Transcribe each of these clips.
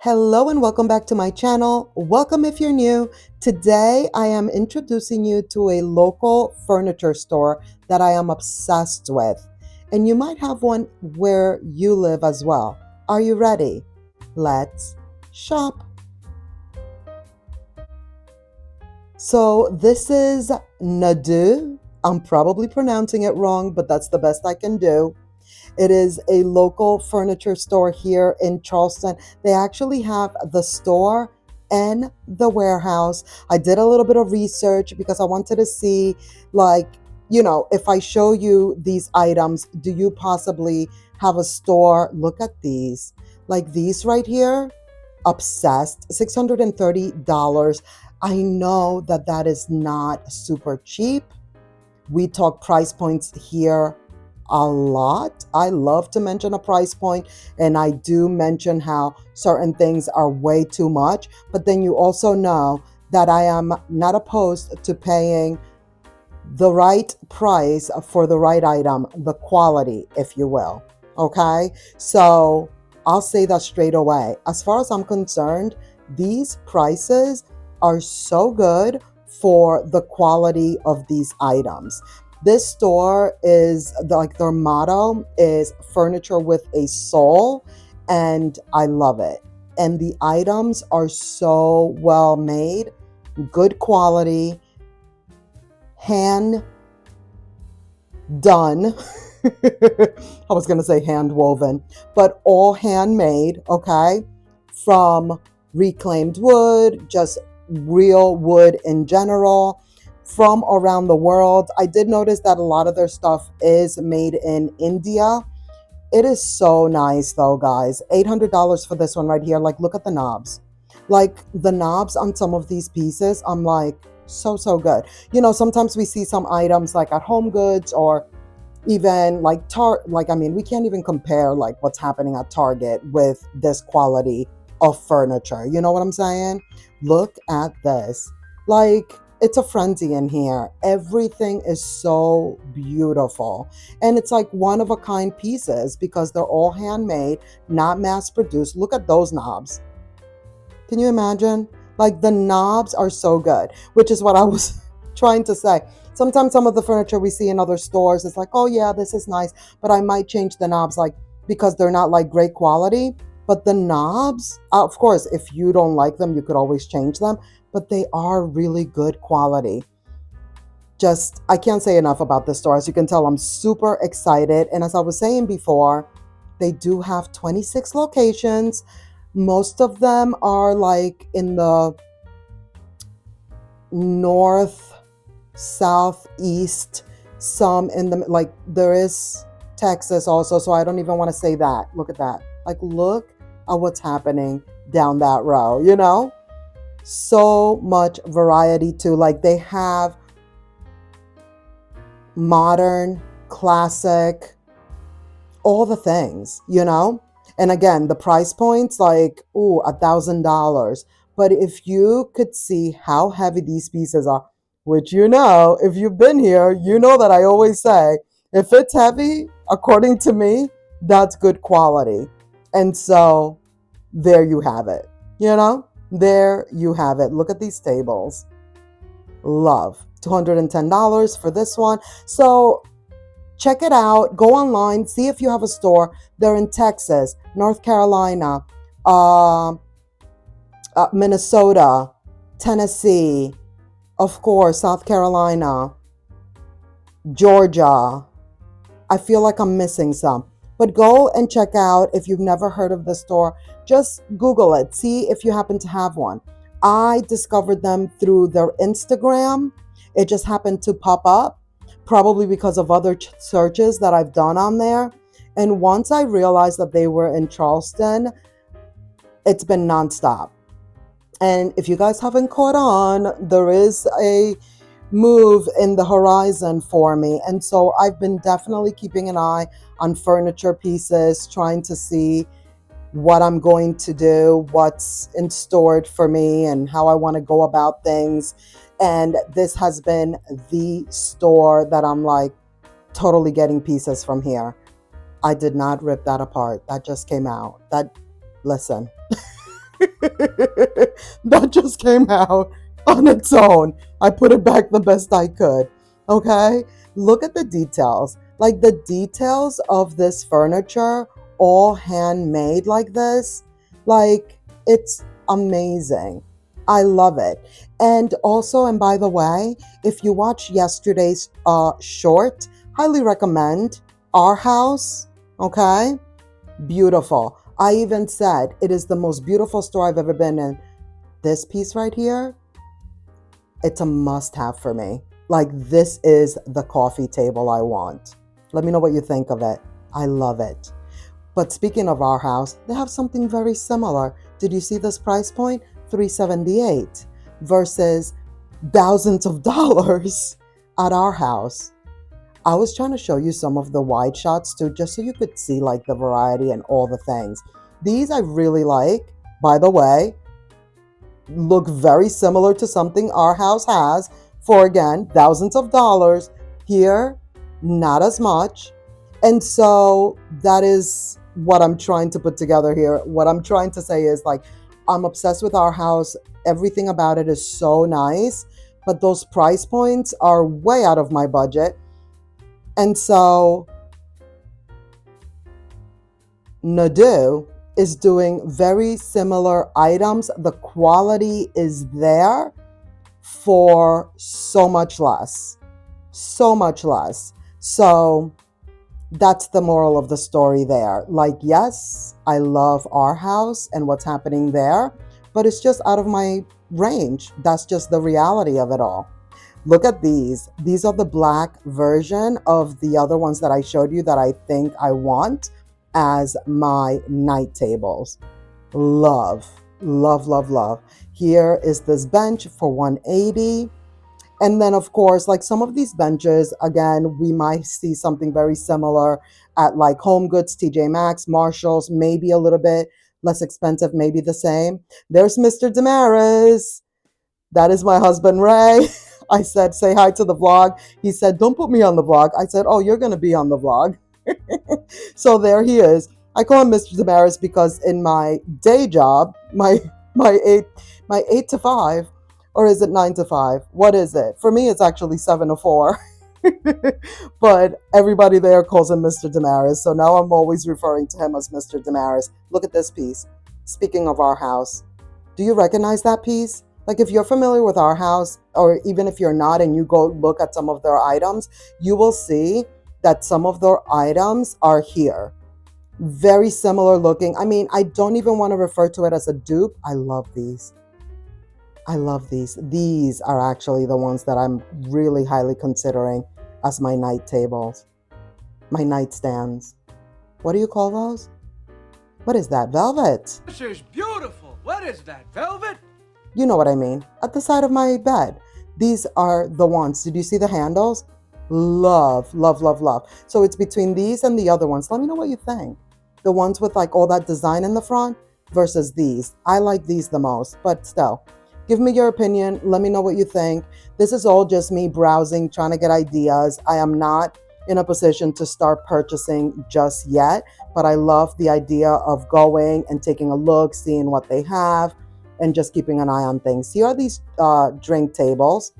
Hello and welcome back to my channel. Welcome if you're new. Today I am introducing you to a local furniture store that I am obsessed with. And you might have one where you live as well. Are you ready? Let's shop. So this is Nadeau. I'm probably pronouncing it wrong, but that's the best I can do. It is a local furniture store here in Charleston. They actually have the store and the warehouse. I did a little bit of research because I wanted to see, like, if I show you these items, do you possibly have a store? Look at these. Like these right here, obsessed, $630. I know that that is not super cheap. We talk price points here a lot. I love to mention a price point, and I do mention how certain things are way too much. But then you also know that I am not opposed to paying the right price for the right item, the quality, if you will. Okay, so I'll say that straight away. As far as I'm concerned, these prices are so good for the quality of these items. This store is like their motto is furniture with a soul, and I love it. And the items are so well made, good quality, hand done. I was going to say hand woven, but all handmade, okay? From reclaimed wood, just real wood in general, from around the world. I did notice that a lot of their stuff is made in India. It is so nice though, guys. $800 for this one right here. Like, look at the knobs. Like the knobs on some of these pieces, I'm like, so good. Sometimes we see some items like at HomeGoods or even like we can't even compare like what's happening at Target with this quality of furniture. You know what I'm saying? Look at this. Like, it's a frenzy in here. Everything is so beautiful. And it's like one of a kind pieces because they're all handmade, not mass produced. Look at those knobs. Can you imagine? Like the knobs are so good, which is what I was trying to say. Sometimes some of the furniture we see in other stores, it's like, oh yeah, this is nice, but I might change the knobs like because they're not like great quality. But the knobs, of course, if you don't like them, you could always change them, but they are really good quality. Just, I can't say enough about this store. As you can tell, I'm super excited. And as I was saying before, they do have 26 locations. Most of them are like in the north, southeast, some in the, like there is Texas also. So I don't even want to say that. Look at that. Like, look at what's happening down that row, So much variety too. Like they have modern, classic, all the things, And again, the price points like, ooh, $1,000. But if you could see how heavy these pieces are, which if you've been here, you know that I always say, if it's heavy, according to me, that's good quality. And so there you have it, There you have it. Look at these tables. Love. $210 for this one. So check it out. Go online. See if you have a store. They're in Texas, North Carolina, Minnesota, Tennessee, of course, South Carolina, Georgia. I feel like I'm missing some. But go and check out if you've never heard of the store. Just Google it. See if you happen to have one. I discovered them through their Instagram. It just happened to pop up, probably because of other searches that I've done on there. And once I realized that they were in Charleston, it's been nonstop. And if you guys haven't caught on, there is a move in the horizon for me. And so I've been definitely keeping an eye on furniture pieces, trying to see what I'm going to do, what's in store for me, and how I want to go about things. And this has been the store that I'm like totally getting pieces from here. I did not rip that apart. That just came out. Listen, That just came out on its own. I put it back the best I could. Okay? Look at the details. Like the details of this furniture, all handmade like this. Like, it's amazing. I love it. And also, and by the way, if you watch yesterday's short, highly recommend Our House. Okay? Beautiful. I even said it is the most beautiful store I've ever been in. This piece right here, it's a must-have for me. Like, this is the coffee table I want. Let me know what you think of it. I love it. But speaking of Our House, they have something very similar. Did you see this price point? $378 versus thousands of dollars at Our House. I was trying to show you some of the wide shots too, just so you could see like the variety and all the things. These I really like, by the way, look very similar to something Our House has for, again, thousands of dollars. Here, not as much. And so that is what I'm trying to put together here. What I'm trying to say is, like, I'm obsessed with Our House. Everything about it is so nice, but those price points are way out of my budget. And so Nadeau is doing very similar items. The quality is there for so much less. So much less. So that's the moral of the story there. Like, yes, I love Our House and what's happening there, but it's just out of my range. That's just the reality of it all. Look at these. These are the black version of the other ones that I showed you that I think I want as my night tables. Love, love, love, love. Here is this bench for $180. And then, of course, like some of these benches, again, we might see something very similar at like HomeGoods, TJ Maxx, Marshalls, maybe a little bit less expensive, maybe the same. There's Mr. Damaris. That is my husband, Ray. I said, say hi to the vlog. He said, don't put me on the vlog. I said, oh, you're going to be on the vlog. So there he is. I call him Mr. Damaris because in my day job, my 8 to 5, or is it 9 to 5? What is it? For me, it's actually 7 to 4. But everybody there calls him Mr. Damaris. So now I'm always referring to him as Mr. Damaris. Look at this piece. Speaking of Our House, do you recognize that piece? Like, if you're familiar with Our House, or even if you're not and you go look at some of their items, you will see that some of their items are here. Very similar looking. I mean, I don't even want to refer to it as a dupe. I love these. I love these. These are actually the ones that I'm really highly considering as my night tables, my nightstands. What do you call those? What is that? Velvet. This is beautiful. What is that? Velvet? You know what I mean. At the side of my bed. These are the ones. Did you see the handles? Love, love, love, love. So it's between these and the other ones. Let me know what you think. The ones with like all that design in the front versus these. I like these the most, but still, give me your opinion. Let me know what you think. This is all just me browsing, trying to get ideas. I am not in a position to start purchasing just yet, but I love the idea of going and taking a look, seeing what they have, and just keeping an eye on things. Here are these drink tables,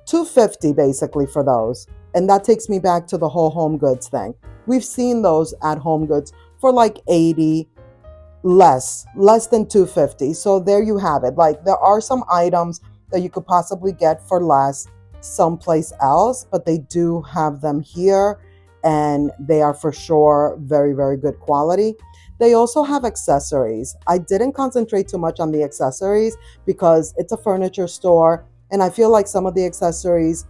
$250 basically for those. And that takes me back to the whole HomeGoods thing. We've seen those at HomeGoods for like $80, less than $250. So there you have it. Like, there are some items that you could possibly get for less someplace else, but they do have them here, and they are for sure very, very good quality. They also have accessories. I didn't concentrate too much on the accessories because it's a furniture store, and I feel like some of the accessories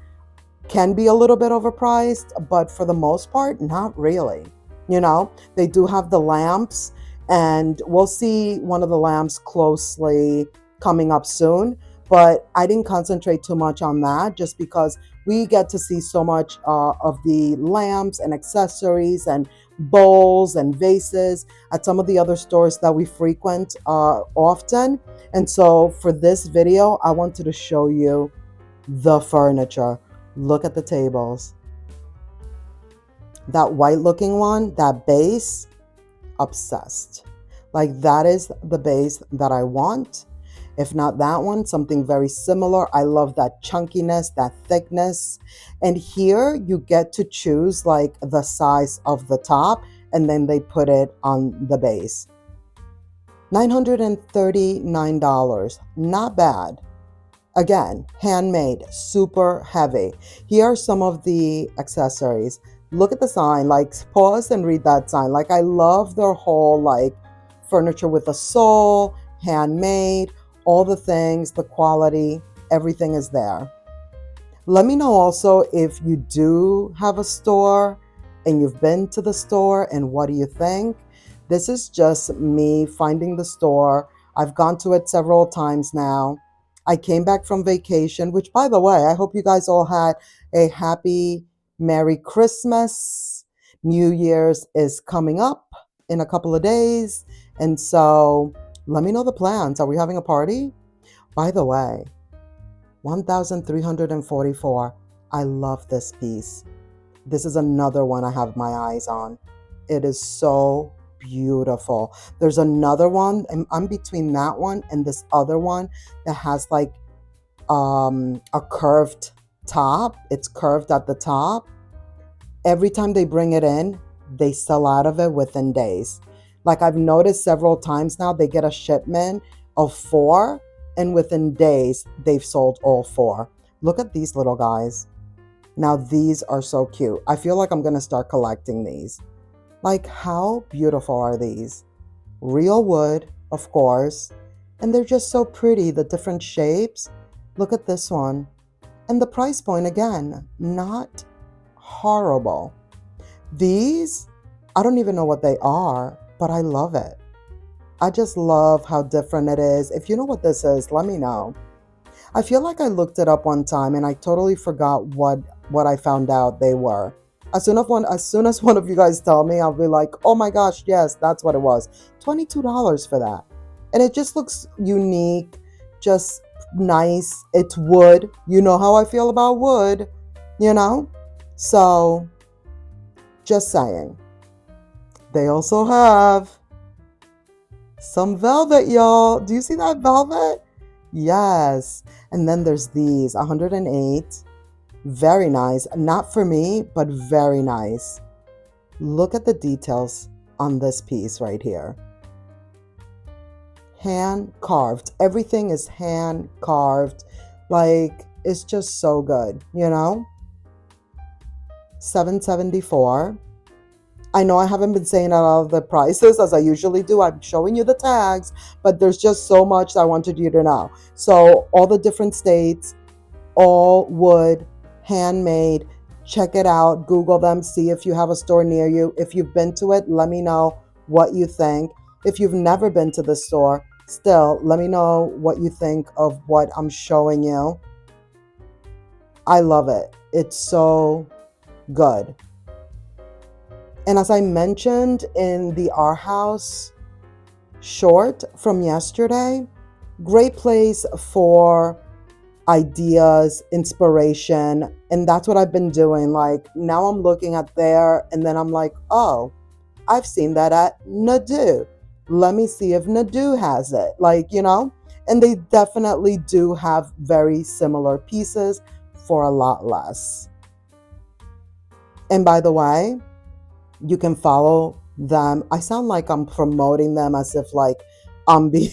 can be a little bit overpriced, but for the most part, not really. You know, they do have the lamps, and we'll see one of the lamps closely coming up soon, but I didn't concentrate too much on that just because we get to see so much of the lamps and accessories and bowls and vases at some of the other stores that we frequent often. And so for this video, I wanted to show you the furniture. Look at the tables. That white looking one, that base, obsessed. Like, that is the base that I want. If not that one, something very similar. I love that chunkiness, that thickness. And here you get to choose like the size of the top, and then they put it on the base. $939, not bad. Again, handmade, super heavy. Here are some of the accessories. Look at the sign, like pause and read that sign. Like I love their whole like furniture with a soul, handmade, all the things, the quality, everything is there. Let me know also if you do have a store and you've been to the store and what do you think? This is just me finding the store. I've gone to it several times now. I came back from vacation, which by the way, I hope you guys all had a happy, Merry Christmas. New Year's is coming up in a couple of days. And so let me know the plans. Are we having a party? By the way, 1,344. I love this piece. This is another one I have my eyes on. It is so beautiful. There's another one, and I'm between that one and this other one that has like a curved top. It's curved at the top. Every time they bring it in, they sell out of it within days. Like I've noticed several times now, they get a shipment of 4, and within days, they've sold all 4. Look at these little guys. Now these are so cute. I feel like I'm gonna start collecting these. Like how beautiful are these? Real wood, of course, and they're just so pretty, the different shapes. Look at this one. And the price point, again, not horrible. These, I don't even know what they are, but I love it. I just love how different it is. If you know what this is, let me know. I feel like I looked it up one time and I totally forgot what I found out they were. As soon as one of you guys tell me, I'll be like, oh my gosh, yes, that's what it was. $22 for that. And it just looks unique, just nice. It's wood. You know how I feel about wood, you know? So, just saying. They also have some velvet, y'all. Do you see that velvet? Yes. And then there's these, 108. Very nice. Not for me, but very nice. Look at the details on this piece right here. Hand carved. Everything is hand carved. Like, it's just so good, you know? $774. I know I haven't been saying all of the prices as I usually do. I'm showing you the tags, but there's just so much I wanted you to know. So all the different states, all wood, handmade. Check it out. Google them. See if you have a store near you. If you've been to it, let me know what you think. If you've never been to the store, still, let me know what you think of what I'm showing you. I love it. It's so good. And as I mentioned in the Our House short from yesterday, great place for ideas, inspiration, and that's what I've been doing. Like now I'm looking at there and then I'm like, oh, I've seen that at Nadeau. Let me see if Nadeau has it. Like, you know, and they definitely do have very similar pieces for a lot less. And by the way, you can follow them. I sound like I'm promoting them as if like I'm being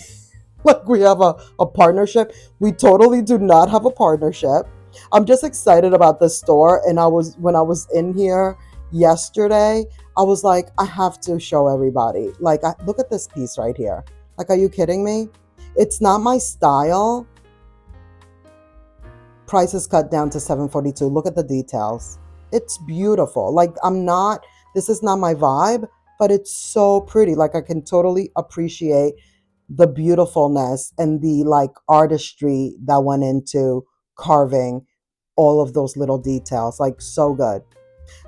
like we have a partnership. We totally do not have a partnership. I'm just excited about the store. And when I was in here yesterday, I was like, I have to show everybody. Like, look at this piece right here. Like, are you kidding me? It's not my style. Price is cut down to $742. Look at the details. It's beautiful. Like, this is not my vibe, but it's so pretty. Like, I can totally appreciate the beautifulness and the like artistry that went into carving all of those little details. Like, so good.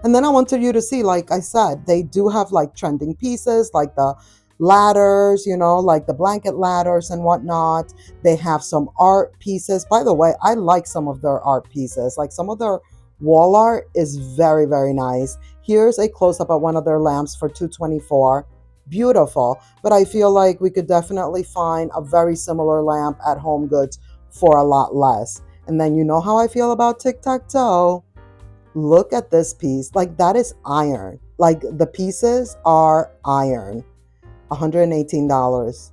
And then I wanted you to see, like I said, they do have like trending pieces, like the ladders, you know, like the blanket ladders and whatnot. They have some art pieces. By the way, I like some of their art pieces. Like some of their wall art is very, very nice. Here's a close-up of one of their lamps for $224. beautiful. But I feel like we could definitely find a very similar lamp at HomeGoods for a lot less. And then you know how I feel about tic-tac-toe. Look at this piece. Like, that is iron. Like, the pieces are iron. $118.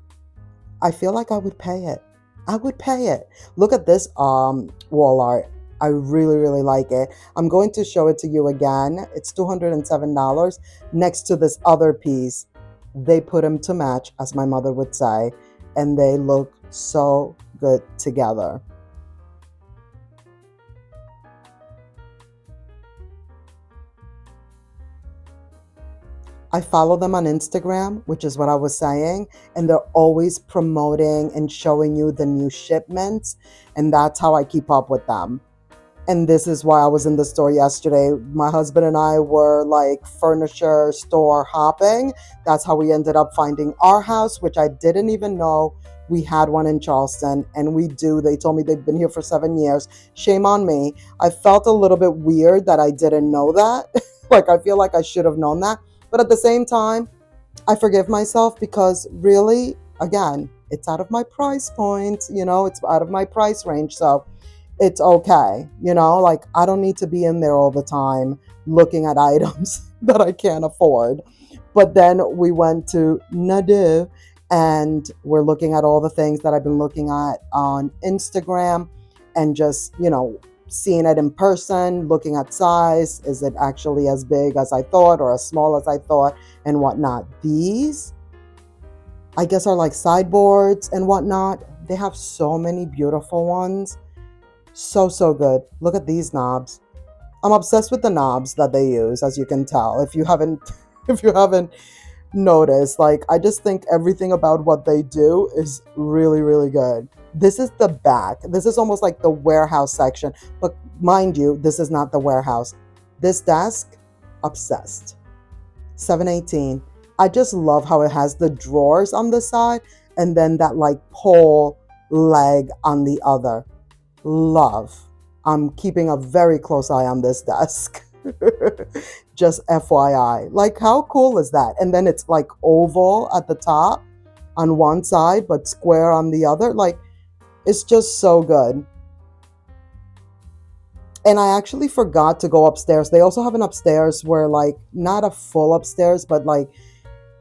I feel like I would pay it. I would pay it. Look at this wall art. I really, really like it. I'm going to show it to you again. It's $207 next to this other piece. They put them to match, as my mother would say, and they look so good together. I follow them on Instagram, which is what I was saying, and they're always promoting and showing you the new shipments, and that's how I keep up with them. And this is why I was in the store yesterday. My husband and I were like furniture store hopping. That's how we ended up finding our house, which I didn't even know we had one in Charleston, and we do. They told me they've been here for 7 years. Shame on me. I felt a little bit weird that I didn't know that. Like, I feel like I should have known that. But at the same time, I forgive myself because really, again, it's out of my price point, it's out of my price range. So it's okay, like, I don't need to be in there all the time looking at items that I can't afford. But then we went to Nadeau and we're looking at all the things that I've been looking at on Instagram and just, seeing it in person, looking at size. Is it actually as big as I thought or as small as I thought and whatnot? These, I guess, are like sideboards and whatnot. They have so many beautiful ones. So, so good. Look at these knobs. I'm obsessed with the knobs that they use, as you can tell. If you haven't noticed, like, I just think everything about what they do is really, really good. This is the back. This is almost like the warehouse section. But mind you, this is not the warehouse. This desk, obsessed. $718. I just love how it has the drawers on the side and then that like pole leg on the other. Love. I'm keeping a very close eye on this desk. Just FYI. Like, how cool is that? And then it's like oval at the top on one side, but square on the other. Like, it's just so good. And I actually forgot to go upstairs. They also have an upstairs where, like, not a full upstairs, but like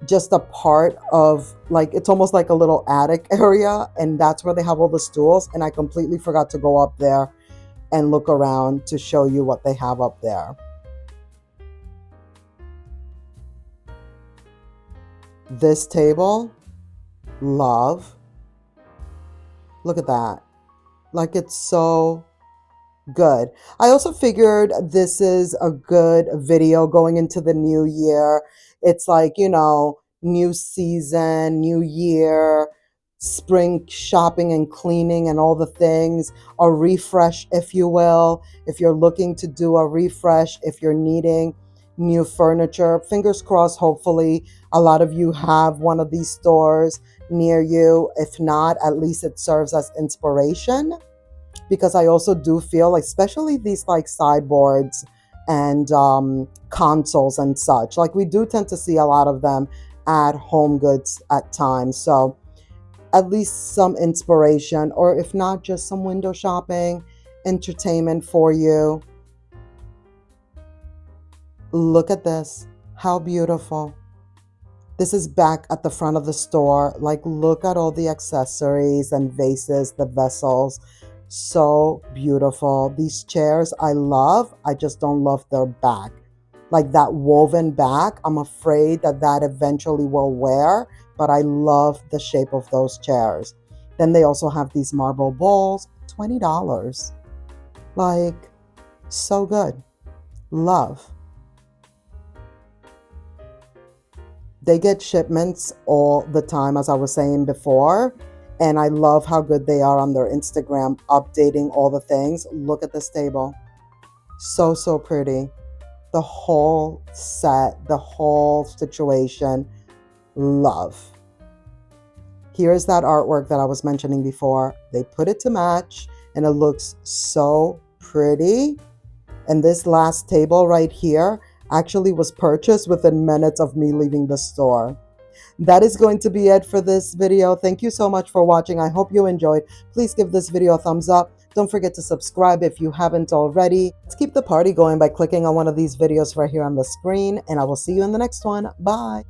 just a part of, like, it's almost like a little attic area. And that's where they have all the stools. And I completely forgot to go up there and look around to show you what they have up there. This table, love. Look at that. Like, it's so good. I also figured this is a good video going into the new year. It's like, new season, new year, spring shopping and cleaning and all the things, a refresh, if you will. If you're looking to do a refresh, if you're needing new furniture, fingers crossed, hopefully a lot of you have one of these stores near you. If not, at least it serves as inspiration, because I also do feel like, especially these like sideboards and consoles and such, like, we do tend to see a lot of them at HomeGoods at times. So at least some inspiration, or if not, just some window shopping, entertainment for you. Look at this. How beautiful. This is back at the front of the store. Like, look at all the accessories and vases, the vessels. So beautiful. These chairs I love. I just don't love their back. Like, that woven back, I'm afraid that eventually will wear, but I love the shape of those chairs. Then they also have these marble bowls, $20. Like, so good. Love. They get shipments all the time, as I was saying before. And I love how good they are on their Instagram, updating all the things. Look at this table. So, so pretty. The whole set, the whole situation. Love. Here's that artwork that I was mentioning before. They put it to match and it looks so pretty. And this last table right here actually was purchased within minutes of me leaving the store. That is going to be it for this video. Thank you so much for watching. I hope you enjoyed. Please give this video a thumbs up. Don't forget to subscribe if you haven't already. Let's keep the party going by clicking on one of these videos right here on the screen, and I will see you in the next one. Bye.